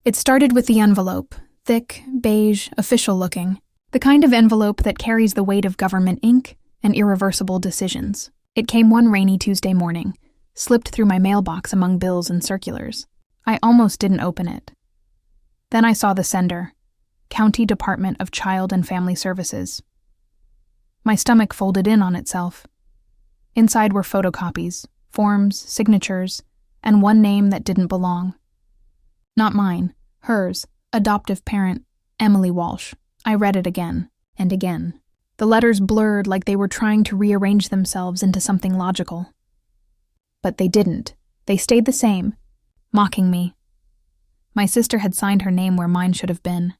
It started with the envelope, thick, beige, official-looking, the kind of envelope that carries the weight of government ink and irreversible decisions. It came one rainy Tuesday morning, slipped through my mailbox among bills and circulars. I almost didn't open it. Then I saw the sender, County Department of Child and Family Services. My stomach folded in on itself. Inside were photocopies, forms, signatures, and one name that didn't belong. Not mine, hers, Adoptive Parent, Maya Walsh. I read it again and again. The letters blurred like they were trying to rearrange themselves into something logical. But they didn't. They stayed the same, mocking me. My sister had signed her name where mine should have been.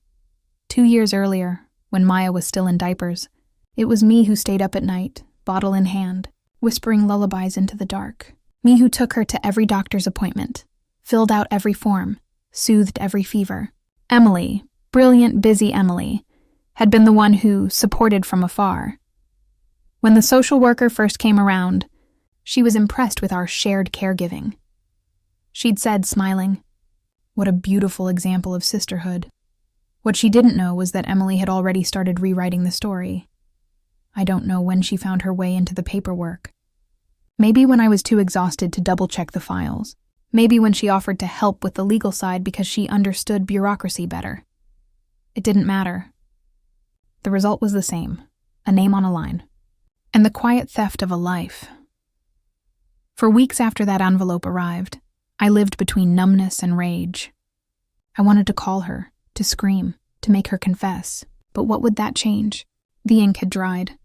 2 years earlier, when Maya was still in diapers, it was me who stayed up at night, bottle in hand, whispering lullabies into the dark. Me who took her to every doctor's appointment, filled out every form, soothed every fever. Emily, brilliant, busy Emily, had been the one who supported from afar. When the social worker first came around, she was impressed with our shared caregiving. She'd said, smiling, "What a beautiful example of sisterhood." What she didn't know was that Emily had already started rewriting the story. I don't know when she found her way into the paperwork. Maybe when I was too exhausted to double-check the files. Maybe when she offered to help with the legal side because she understood bureaucracy better. It didn't matter. The result was the same, a name on a line, and the quiet theft of a life. For weeks after that envelope arrived, I lived between numbness and rage. I wanted to call her, to scream, to make her confess, but what would that change? The ink had dried.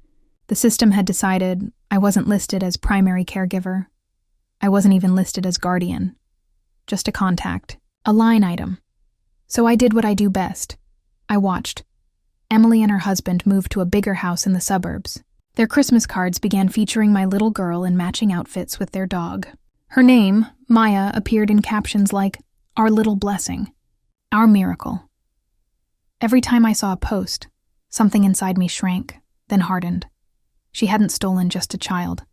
The system had decided I wasn't listed as primary caregiver. I wasn't even listed as guardian. Just a contact, a line item. So I did what I do best. I watched. Emily and her husband moved to a bigger house in the suburbs. Their Christmas cards began featuring my little girl in matching outfits with their dog. Her name, Maya, appeared in captions like, "Our little blessing," "Our miracle." Every time I saw a post, something inside me shrank, then hardened. She hadn't stolen just a child.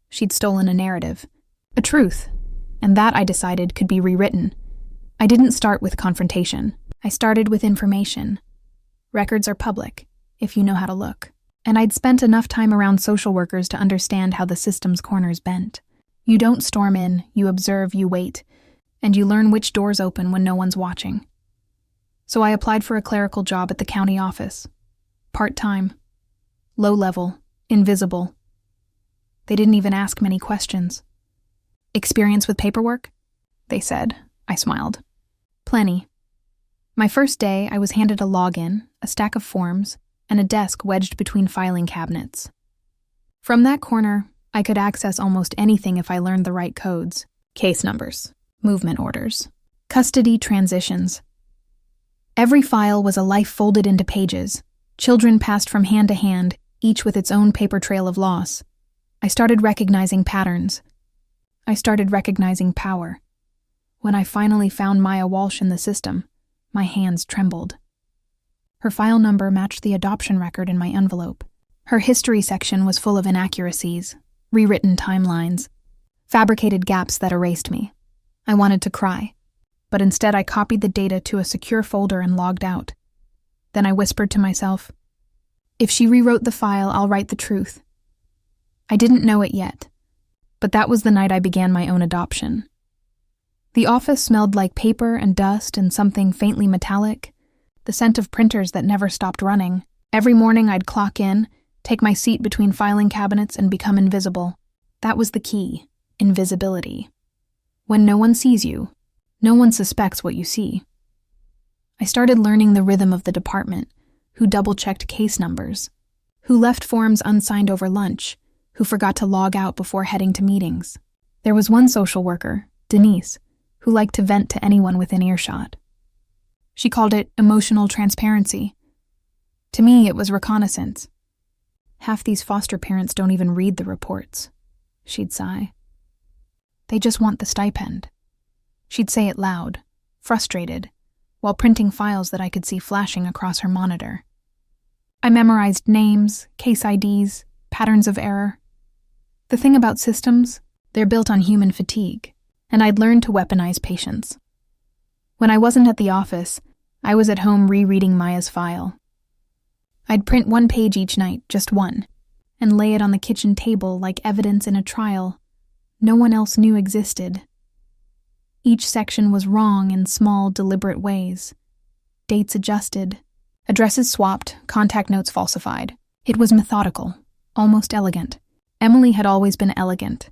She'd stolen a narrative, a truth, and that, I decided, could be rewritten. I didn't start with confrontation. I started with information. Records are public, if you know how to look. And I'd spent enough time around social workers to understand how the system's corners bent. You don't storm in, you observe, you wait, and you learn which doors open when no one's watching. So I applied for a clerical job at the county office. Part-time. Low-level. Invisible. They didn't even ask many questions. "Experience with paperwork?" they said. I smiled. "Plenty." My first day, I was handed a login, a stack of forms, and a desk wedged between filing cabinets. From that corner, I could access almost anything if I learned the right codes. Case numbers, movement orders, custody transitions. Every file was a life folded into pages, children passed from hand to hand, each with its own paper trail of loss. I started recognizing patterns. I started recognizing power. When I finally found Maya Walsh in the system, my hands trembled. Her file number matched the adoption record in my envelope. Her history section was full of inaccuracies, rewritten timelines, fabricated gaps that erased me. I wanted to cry, but instead I copied the data to a secure folder and logged out. Then I whispered to myself, "If she rewrote the file, I'll write the truth." I didn't know it yet, but that was the night I began my own adoption. The office smelled like paper and dust and something faintly metallic, the scent of printers that never stopped running. Every morning I'd clock in, take my seat between filing cabinets, and become invisible. That was the key, invisibility. When no one sees you, no one suspects what you see. I started learning the rhythm of the department, who double-checked case numbers, who left forms unsigned over lunch, who forgot to log out before heading to meetings. There was one social worker, Denise, who liked to vent to anyone within earshot. She called it emotional transparency. To me, it was reconnaissance. "Half these foster parents don't even read the reports," she'd sigh. "They just want the stipend." She'd say it loud, frustrated, while printing files that I could see flashing across her monitor. I memorized names, case IDs, patterns of error. The thing about systems, they're built on human fatigue, and I'd learned to weaponize patience. When I wasn't at the office, I was at home rereading Maya's file. I'd print one page each night, just one, and lay it on the kitchen table like evidence in a trial no one else knew existed. Each section was wrong in small, deliberate ways. Dates adjusted, addresses swapped, contact notes falsified. It was methodical, almost elegant. Emily had always been elegant.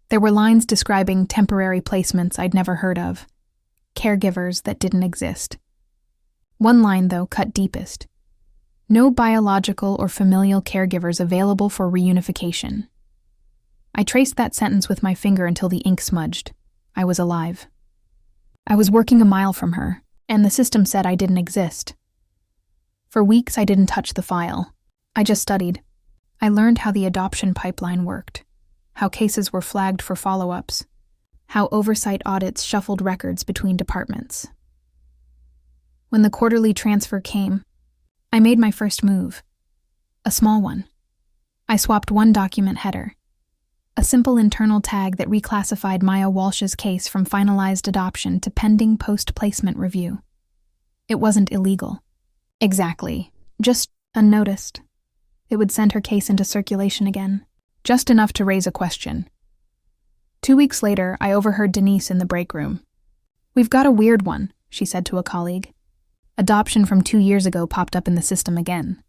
There were lines describing temporary placements I'd never heard of, caregivers that didn't exist. One line, though, cut deepest. No biological or familial caregivers available for reunification. I traced that sentence with my finger until the ink smudged. I was alive. I was working a mile from her, and the system said I didn't exist. For weeks, I didn't touch the file. I just studied. I learned how the adoption pipeline worked, how cases were flagged for follow-ups, how oversight audits shuffled records between departments. When the quarterly transfer came, I made my first move. A small one. I swapped one document header. A simple internal tag that reclassified Maya Walsh's case from finalized adoption to pending post-placement review. It wasn't illegal. Exactly. Just unnoticed. It would send her case into circulation again, just enough to raise a question. 2 weeks later, I overheard Denise in the break room. "We've got a weird one," she said to a colleague. "Adoption from 2 years ago popped up in the system again.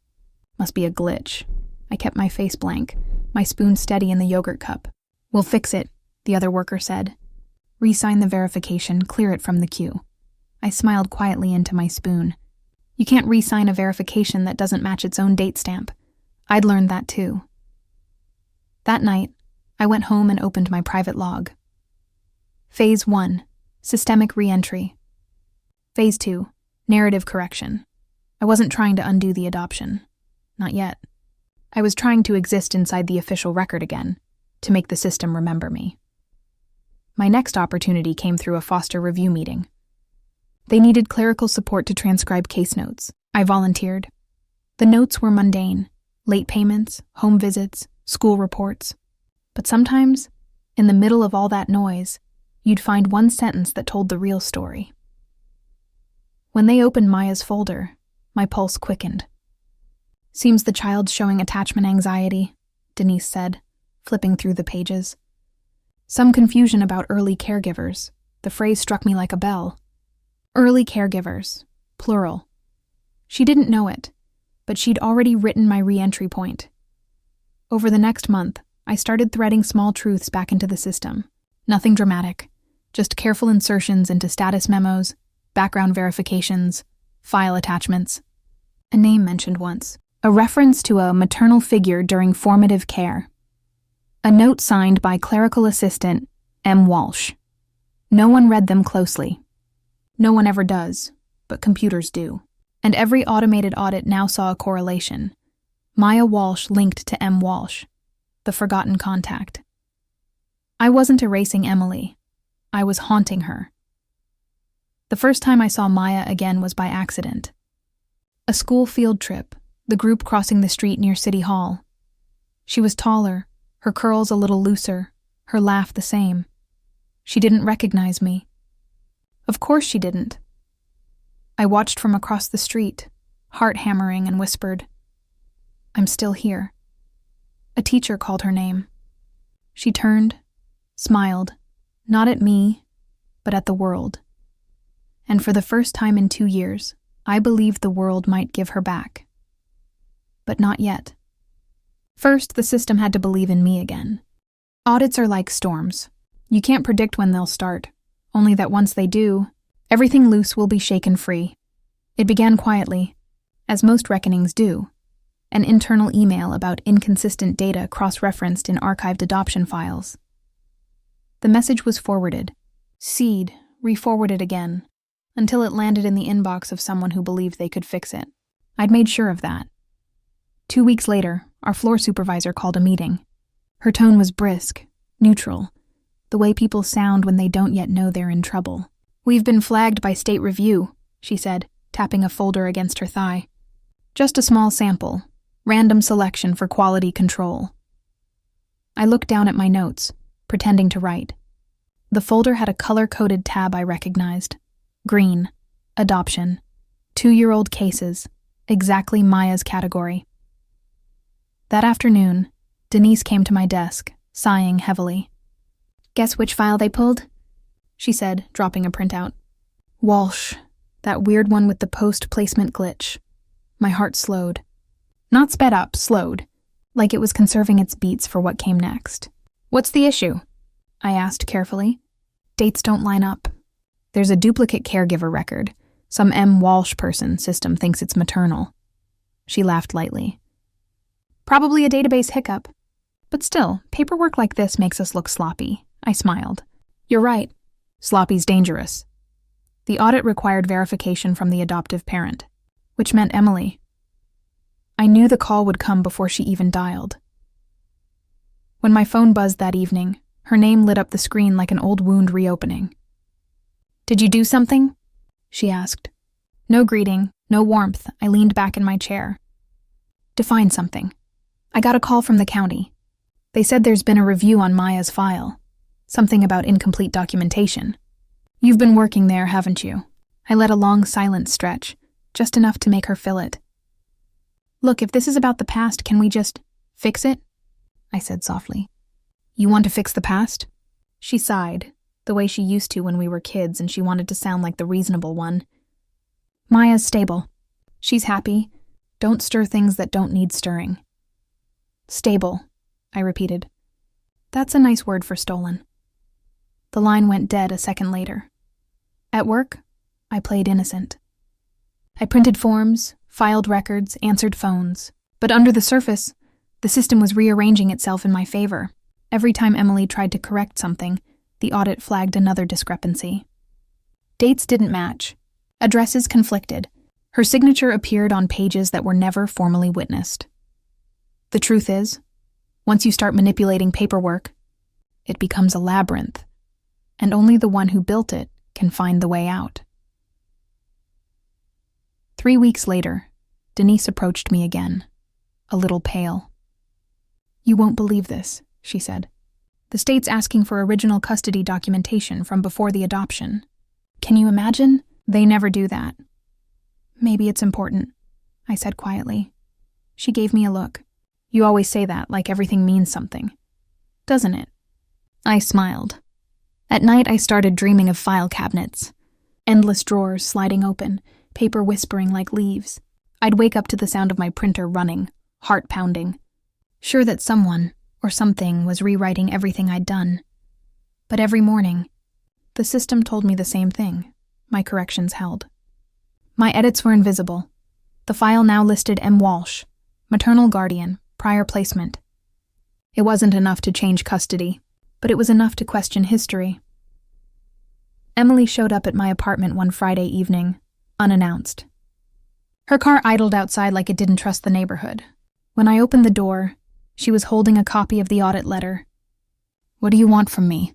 Must be a glitch." I kept my face blank, my spoon steady in the yogurt cup. "We'll fix it," the other worker said. "Re-sign the verification, clear it from the queue." I smiled quietly into my spoon. You can't re-sign a verification that doesn't match its own date stamp. I'd learned that too. That night, I went home and opened my private log. Phase 1, systemic re-entry. Phase 2, narrative correction. I wasn't trying to undo the adoption. Not yet. I was trying to exist inside the official record again, to make the system remember me. My next opportunity came through a foster review meeting. They needed clerical support to transcribe case notes. I volunteered. The notes were mundane: late payments, home visits, school reports. But sometimes, in the middle of all that noise, you'd find one sentence that told the real story. When they opened Maya's folder, my pulse quickened. "Seems the child's showing attachment anxiety," Denise said, flipping through the pages. "Some confusion about early caregivers." The phrase struck me like a bell. Early caregivers, plural. She didn't know it, but she'd already written my re-entry point. Over the next month, I started threading small truths back into the system. Nothing dramatic, just careful insertions into status memos, background verifications, file attachments. A name mentioned once. A reference to a maternal figure during formative care. A note signed by clerical assistant M. Walsh. No one read them closely. No one ever does, but computers do. And every automated audit now saw a correlation. Maya Walsh linked to M. Walsh, the forgotten contact. I wasn't erasing Emily. I was haunting her. The first time I saw Maya again was by accident. A school field trip. The group crossing the street near City Hall. She was taller, her curls a little looser, her laugh the same. She didn't recognize me. Of course she didn't. I watched from across the street, heart hammering, and whispered, "I'm still here." A teacher called her name. She turned, smiled, not at me, but at the world. And for the first time in 2 years, I believed the world might give her back. But not yet. First, the system had to believe in me again. Audits are like storms. You can't predict when they'll start, only that once they do, everything loose will be shaken free. It began quietly, as most reckonings do. An internal email about inconsistent data cross-referenced in archived adoption files. The message was forwarded, seed, re-forwarded again, until it landed in the inbox of someone who believed they could fix it. I'd made sure of that. 2 weeks later, our floor supervisor called a meeting. Her tone was brisk, neutral, the way people sound when they don't yet know they're in trouble. "We've been flagged by state review," she said, tapping a folder against her thigh. "Just a small sample, random selection for quality control." I looked down at my notes, pretending to write. The folder had a color-coded tab I recognized. Green. Adoption. 2-year-old cases. Exactly Maya's category. That afternoon, Denise came to my desk, sighing heavily. "Guess which file they pulled?" she said, dropping a printout. Walsh. That weird one with the post-placement glitch. My heart slowed. Not sped up, slowed. Like it was conserving its beats for what came next. "What's the issue?" I asked carefully. "Dates don't line up. There's a duplicate caregiver record. Some M. Walsh person system thinks it's maternal." She laughed lightly. "Probably a database hiccup. But still, paperwork like this makes us look sloppy." I smiled. "You're right. Sloppy's dangerous." The audit required verification from the adoptive parent, which meant Emily. I knew the call would come before she even dialed. When my phone buzzed that evening, her name lit up the screen like an old wound reopening. "Did you do something?" she asked. No greeting, no warmth. I leaned back in my chair. "Define something. I got a call from the county. They said there's been a review on Maya's file. Something about incomplete documentation. You've been working there, haven't you?" I let a long silence stretch, just enough to make her fill it. "Look, if this is about the past, can we just fix it?" I said softly. "You want to fix the past?" She sighed, the way she used to when we were kids, and she wanted to sound like the reasonable one. "Maya's stable. She's happy. Don't stir things that don't need stirring." "Stable," I repeated. "That's a nice word for stolen." The line went dead a second later. At work, I played innocent. I printed forms, filed records, answered phones. But under the surface, the system was rearranging itself in my favor. Every time Emily tried to correct something, the audit flagged another discrepancy. Dates didn't match. Addresses conflicted. Her signature appeared on pages that were never formally witnessed. The truth is, once you start manipulating paperwork, it becomes a labyrinth, and only the one who built it can find the way out. 3 weeks later, Denise approached me again, a little pale. "You won't believe this," she said. "The state's asking for original custody documentation from before the adoption. Can you imagine? They never do that." "Maybe it's important," I said quietly. She gave me a look. "You always say that, like everything means something. Doesn't it?" I smiled. At night, I started dreaming of file cabinets. Endless drawers sliding open, paper whispering like leaves. I'd wake up to the sound of my printer running, heart pounding, sure that someone or something was rewriting everything I'd done. But every morning, the system told me the same thing. My corrections held. My edits were invisible. The file now listed M. Walsh, maternal guardian, prior placement. It wasn't enough to change custody, but it was enough to question history. Emily showed up at my apartment one Friday evening, unannounced. Her car idled outside like it didn't trust the neighborhood. When I opened the door, she was holding a copy of the audit letter. "What do you want from me?"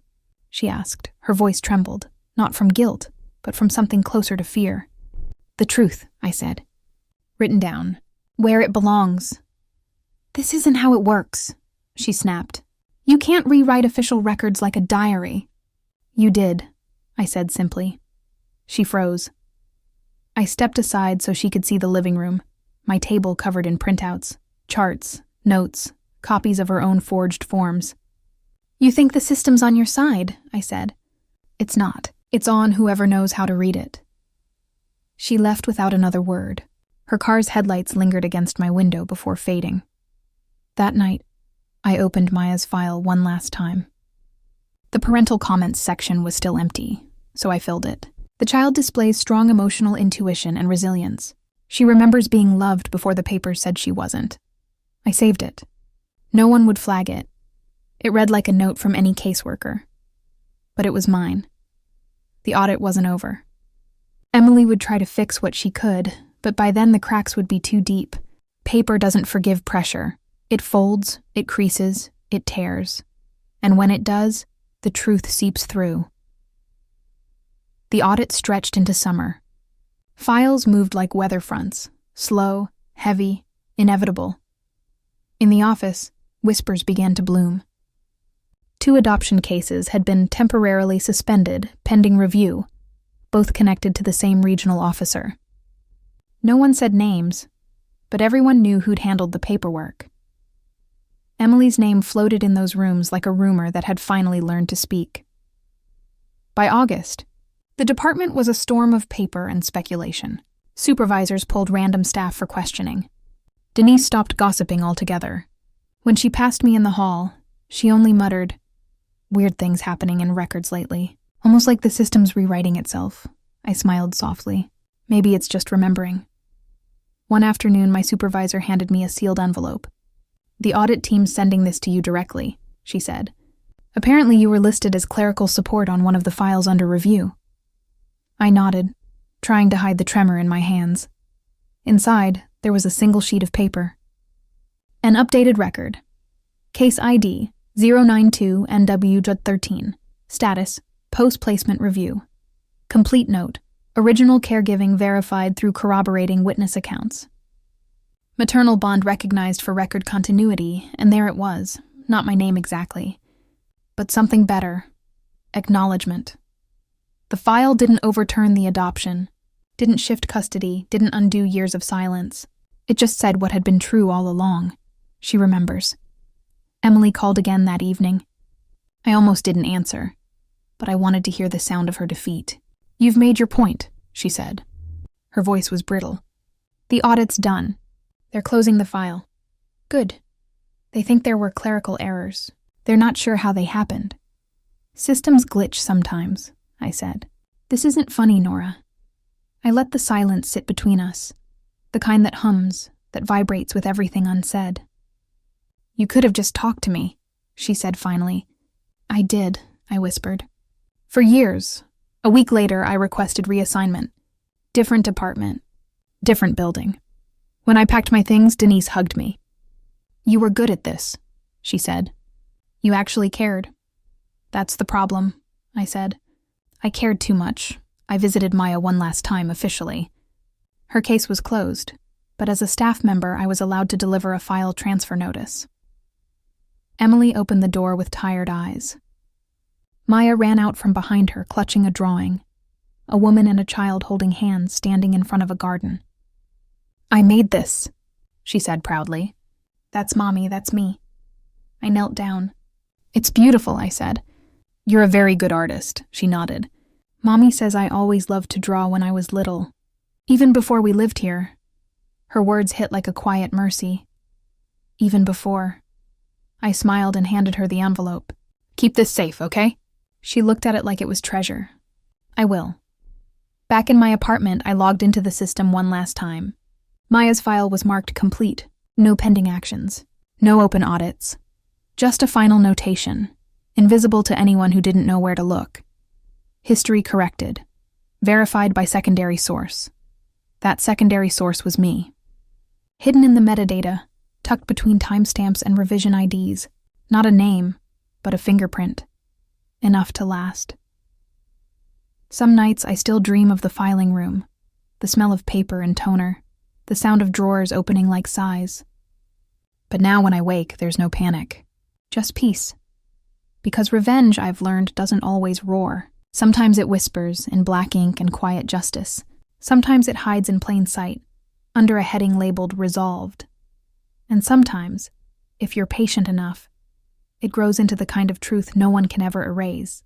she asked. Her voice trembled, not from guilt, but from something closer to fear. "The truth," I said. "Written down. Where it belongs." "This isn't how it works," she snapped. "You can't rewrite official records like a diary." "You did," I said simply. She froze. I stepped aside so she could see the living room, my table covered in printouts, charts, notes, copies of her own forged forms. "You think the system's on your side," I said. "It's not. It's on whoever knows how to read it." She left without another word. Her car's headlights lingered against my window before fading. That night, I opened Maya's file one last time. The parental comments section was still empty, so I filled it. The child displays strong emotional intuition and resilience. She remembers being loved before the papers said she wasn't. I saved it. No one would flag it. It read like a note from any caseworker. But it was mine. The audit wasn't over. Emily would try to fix what she could, but by then the cracks would be too deep. Paper doesn't forgive pressure. It folds, it creases, it tears. And when it does, the truth seeps through. The audit stretched into summer. Files moved like weather fronts, slow, heavy, inevitable. In the office, whispers began to bloom. 2 adoption cases had been temporarily suspended pending review. both connected to the same regional officer. No one said names, but everyone knew who'd handled the paperwork. Emily's name floated in those rooms like a rumor that had finally learned to speak. By August, the department was a storm of paper and speculation. Supervisors pulled random staff for questioning. Denise stopped gossiping altogether. When she passed me in the hall, she only muttered, "Weird things happening in records lately. Almost like the system's rewriting itself." I smiled softly. Maybe it's just remembering. One afternoon, my supervisor handed me a sealed envelope. "The audit team's sending this to you directly," she said. "Apparently you were listed as clerical support on one of the files under review." I nodded, trying to hide the tremor in my hands. Inside, there was a single sheet of paper. An updated record. Case ID 092NW-13. Status: Post-placement review. Complete note: original caregiving verified through corroborating witness accounts. Maternal bond recognized for record continuity, and there it was, not my name exactly, but something better: acknowledgement. The file didn't overturn the adoption, didn't shift custody, didn't undo years of silence. It just said what had been true all along. She remembers. Emily called again that evening. I almost didn't answer, but I wanted to hear the sound of her defeat. "You've made your point," she said. Her voice was brittle. "The audit's done. They're closing the file." "Good. They think there were clerical errors. They're not sure how they happened." "Systems glitch sometimes," I said. "This isn't funny, Nora." I let the silence sit between us, the kind that hums, that vibrates with everything unsaid. "You could have just talked to me," she said finally. "I did," I whispered. "For years." A week later, I requested reassignment. Different department, different building. When I packed my things, Denise hugged me. "You were good at this," she said. "You actually cared." "That's the problem," I said. I cared too much. I visited Maya one last time officially. Her case was closed, but as a staff member, I was allowed to deliver a file transfer notice. Emily opened the door with tired eyes. Maya ran out from behind her, clutching a drawing. A woman and a child holding hands standing in front of a garden. "I made this," she said proudly. "That's Mommy, that's me." I knelt down. "It's beautiful," I said. "You're a very good artist," she nodded. "Mommy says I always loved to draw when I was little, even before we lived here." Her words hit like a quiet mercy. "Even before." I smiled and handed her the envelope. "Keep this safe, okay?" She looked at it like it was treasure. "I will." Back in my apartment, I logged into the system one last time. Maya's file was marked complete, no pending actions, no open audits. Just a final notation, invisible to anyone who didn't know where to look. History corrected, verified by secondary source. That secondary source was me. Hidden in the metadata, tucked between timestamps and revision IDs, not a name, but a fingerprint. Enough to last. Some nights I still dream of the filing room, the smell of paper and toner, the sound of drawers opening like sighs. But now when I wake, there's no panic, just peace. Because revenge, I've learned, doesn't always roar. Sometimes it whispers in black ink and quiet justice. Sometimes it hides in plain sight, under a heading labeled resolved. And sometimes, if you're patient enough, it grows into the kind of truth no one can ever erase.